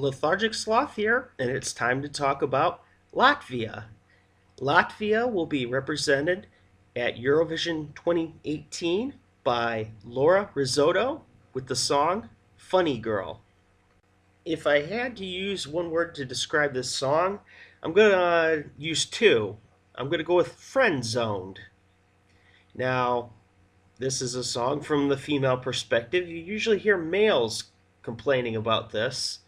Lethargic Sloth here, and it's time to talk about Latvia. Latvia will be represented at Eurovision 2018 by Laura Rizzotto with the song Funny Girl. If I had to use one word to describe this song, I'm going to use two. I'm going to go with friend zoned. Now, this is a song from the female perspective. You usually hear males complaining about this.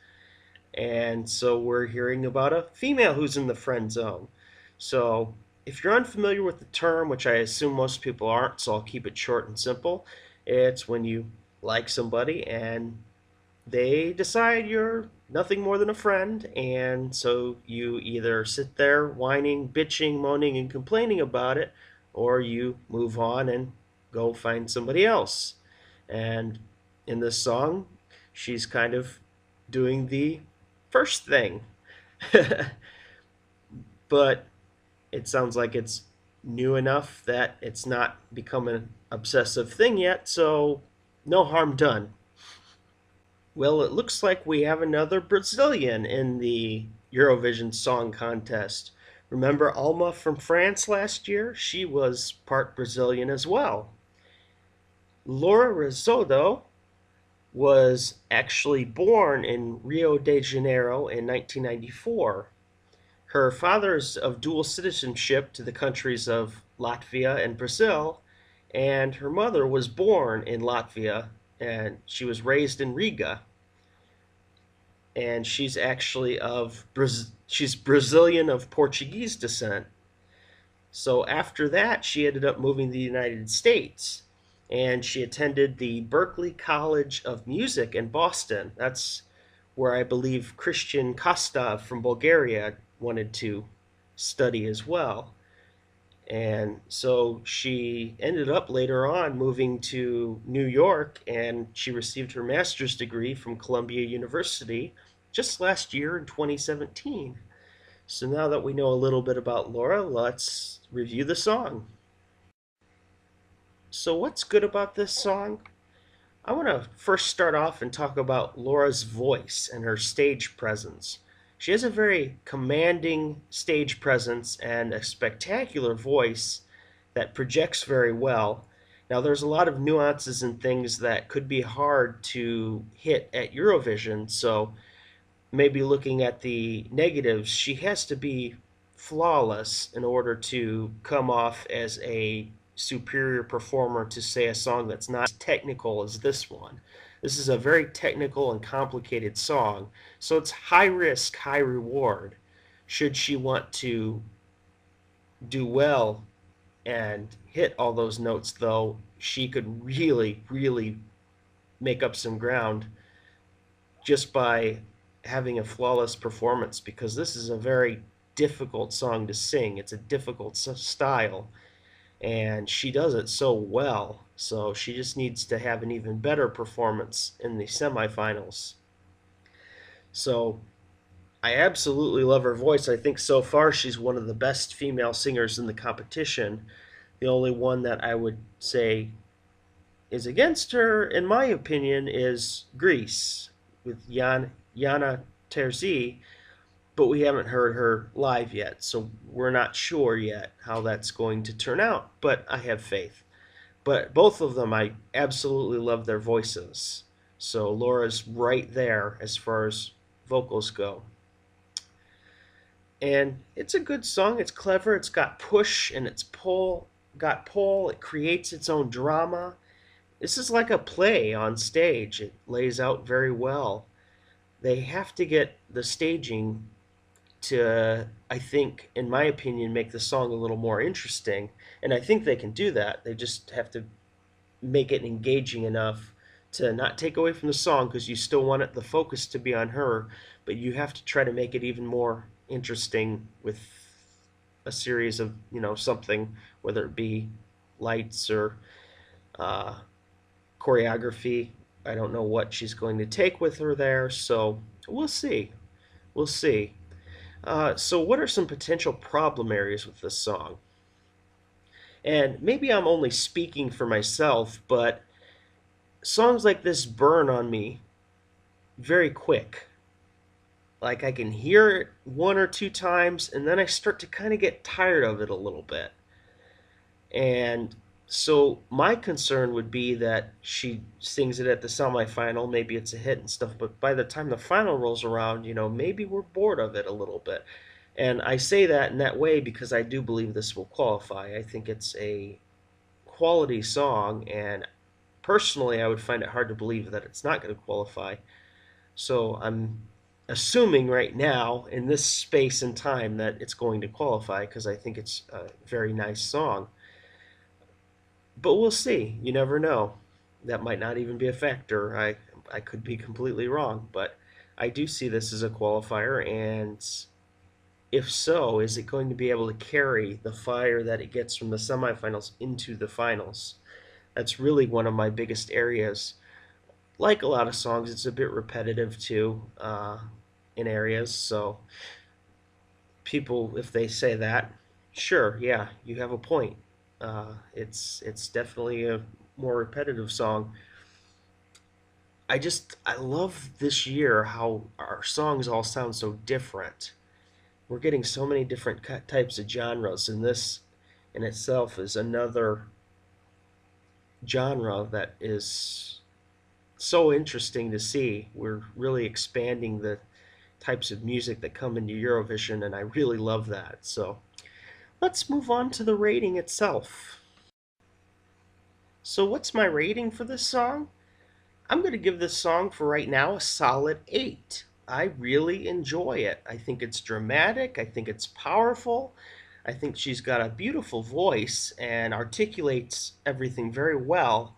And so we're hearing about a female who's in the friend zone. So if you're unfamiliar with the term, which I assume most people aren't, so I'll keep it short and simple, it's when you like somebody and they decide you're nothing more than a friend, and so you either sit there whining, bitching, moaning, and complaining about it, or you move on and go find somebody else. And in this song, she's kind of doing the first thing. But it sounds like it's new enough that it's not become an obsessive thing yet, so no harm done. Well, it looks like we have another Brazilian in the Eurovision Song Contest. Remember Alma from France last year? She was part Brazilian as well. Laura Rizzotto was actually born in Rio de Janeiro in 1994. Her father's of dual citizenship to the countries of Latvia and Brazil, and her mother was born in Latvia and she was raised in Riga. And she's actually she's Brazilian of Portuguese descent. So after that, she ended up moving to the United States, and she attended the Berklee College of Music in Boston. That's where I believe Christian Kostov from Bulgaria wanted to study as well. And so she ended up later on moving to New York, and she received her master's degree from Columbia University just last year in 2017. So now that we know a little bit about Laura, let's review the song. So what's good about this song? I want to first start off and talk about Laura's voice and her stage presence. She has a very commanding stage presence and a spectacular voice that projects very well. Now, there's a lot of nuances and things that could be hard to hit at Eurovision, so maybe looking at the negatives, she has to be flawless in order to come off as a superior performer to, say, a song that's not as technical as this one. This is a very technical and complicated song, so it's high risk, high reward. Should she want to do well and hit all those notes, though, she could really, really make up some ground just by having a flawless performance, because this is a very difficult song to sing. It's a difficult style, and she does it so well. So she just needs to have an even better performance in the semifinals. So I absolutely love her voice. I think so far she's one of the best female singers in the competition. The only one that I would say is against her, in my opinion, is Greece with Yana Terzi, but we haven't heard her live yet, so we're not sure yet how that's going to turn out, but I have faith. But both of them, I absolutely love their voices. So Laura's right there as far as vocals go. And it's a good song. It's clever. It's got push and it's pull. It creates its own drama. This is like a play on stage. It lays out very well. They have to get the staging to, I think, in my opinion, make the song a little more interesting. And I think they can do that. They just have to make it engaging enough to not take away from the song, because you still want the focus to be on her, but you have to try to make it even more interesting with a series of, something, whether it be lights or choreography. I don't know what she's going to take with her there, so we'll see. We'll see. So what are some potential problem areas with this song? And maybe I'm only speaking for myself, but songs like this burn on me very quick. Like I can hear it one or two times, and then I start to kind of get tired of it a little bit. And so my concern would be that she sings it at the semifinal, maybe it's a hit and stuff, but by the time the final rolls around, maybe we're bored of it a little bit. And I say that in that way because I do believe this will qualify. I think it's a quality song, and personally, I would find it hard to believe that it's not going to qualify. So I'm assuming right now, in this space and time, that it's going to qualify because I think it's a very nice song. But we'll see. You never know. That might not even be a factor. I could be completely wrong, but I do see this as a qualifier, and if so, is it going to be able to carry the fire that it gets from the semifinals into the finals? That's really one of my biggest areas. Like a lot of songs, it's a bit repetitive too, in areas. So people, if they say that, sure, yeah, you have a point. It's definitely a more repetitive song. I love this year how our songs all sound so different. We're getting so many different types of genres, and this in itself is another genre that is so interesting to see. We're really expanding the types of music that come into Eurovision, and I really love that. So let's move on to the rating itself. So, what's my rating for this song? I'm going to give this song for right now a solid 8. I really enjoy it. I think it's dramatic, I think it's powerful. I think she's got a beautiful voice and articulates everything very well.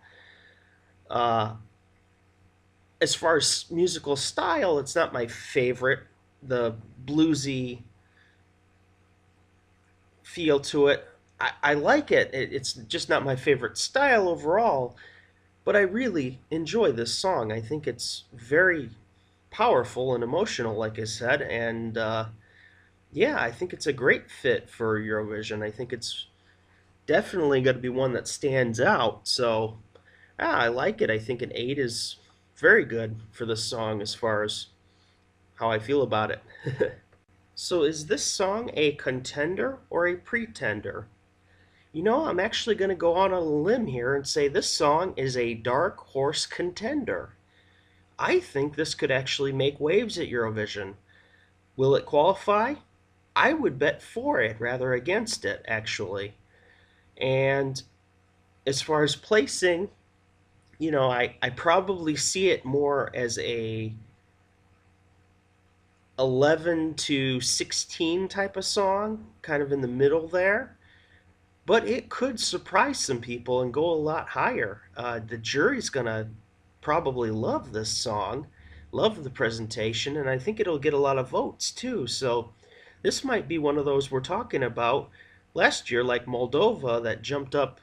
Uh, as far as musical style, it's not my favorite. The bluesy feel to it, I like it. It's just not my favorite style overall, but I really enjoy this song. I think it's very powerful and emotional, like I said, and yeah, I think it's a great fit for Eurovision. I think it's definitely going to be one that stands out. So, yeah, I like it. I think an 8 is very good for this song as far as how I feel about it. So, is this song a contender or a pretender? I'm actually going to go on a limb here and say this song is a dark horse contender. I think this could actually make waves at Eurovision. Will it qualify? I would bet for it rather against it, actually. And as far as placing, I probably see it more as a 11 to 16 type of song, kind of in the middle there. But it could surprise some people and go a lot higher. The jury's going to probably love this song, love the presentation, and I think it'll get a lot of votes too. So this might be one of those we're talking about last year, like Moldova, that jumped up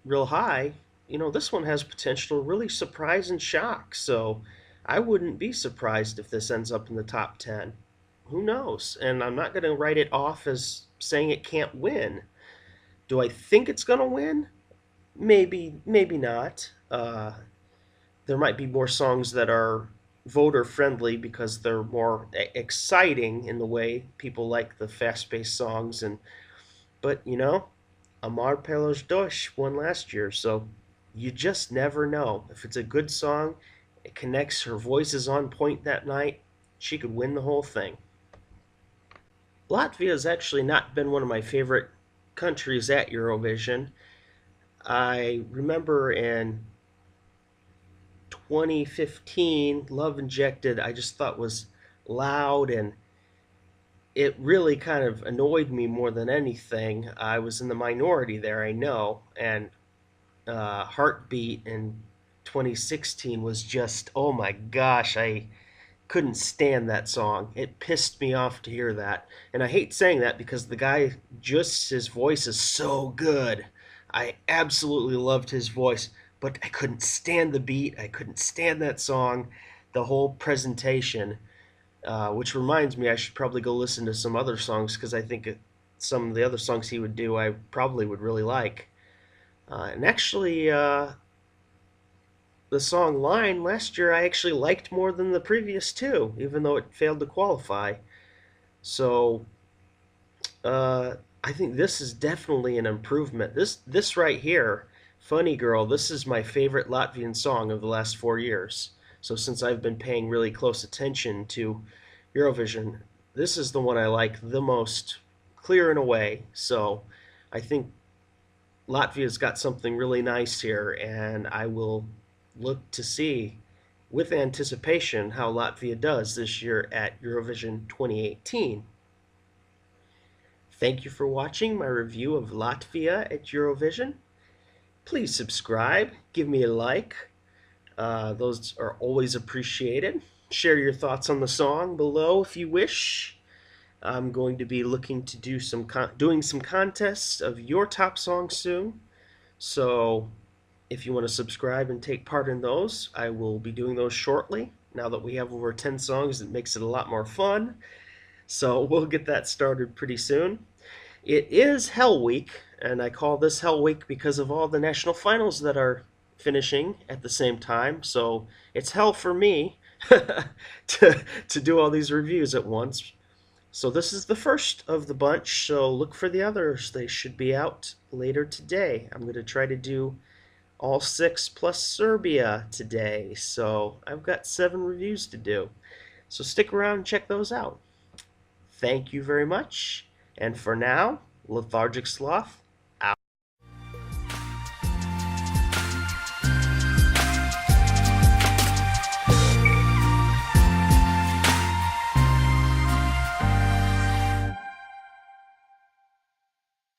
real high. This one has potential to really surprise and shock. So I wouldn't be surprised if this ends up in the top 10. Who knows? And I'm not going to write it off as saying it can't win. Do I think it's going to win? Maybe, maybe not. There might be more songs that are voter friendly because they're more exciting in the way people like the fast-paced songs. But Amar Pelos Dosh won last year, so you just never know. If it's a good song, it connects, her voice is on point that night, she could win the whole thing. Latvia has actually not been one of my favorite countries at Eurovision. I remember in 2015, Love Injected, I just thought was loud, and it really kind of annoyed me more than anything. I was in the minority there, I know, and Heartbeat in 2016 was just, oh my gosh, I couldn't stand that song. It pissed me off to hear that. And I hate saying that because the guy, just his voice is so good. I absolutely loved his voice, but I couldn't stand the beat. I couldn't stand that song, the whole presentation. Which reminds me, I should probably go listen to some other songs because I think some of the other songs he would do I probably would really like. And actually, the song Line last year I actually liked more than the previous two, even though it failed to qualify. So uh, I think this is definitely an improvement. This right here, Funny Girl, this is my favorite Latvian song of the last 4 years. So since I've been paying really close attention to Eurovision, this is the one I like the most, clear and away. So I think Latvia's got something really nice here, and I will look to see with anticipation how Latvia does this year at Eurovision 2018. Thank you for watching my review of Latvia at Eurovision. Please subscribe, give me a like. Those are always appreciated. Share your thoughts on the song below if you wish. I'm going to be looking to do doing some contests of your top songs soon. So if you want to subscribe and take part in those, I will be doing those shortly. Now that we have over 10 songs, it makes it a lot more fun. So we'll get that started pretty soon. It is Hell Week, and I call this Hell Week because of all the national finals that are finishing at the same time. So it's hell for me to do all these reviews at once. So this is the first of the bunch, so look for the others. They should be out later today. I'm going to try to do all 6 plus Serbia today. So I've got 7 reviews to do. So stick around and check those out. Thank you very much. And for now, Lethargic Sloth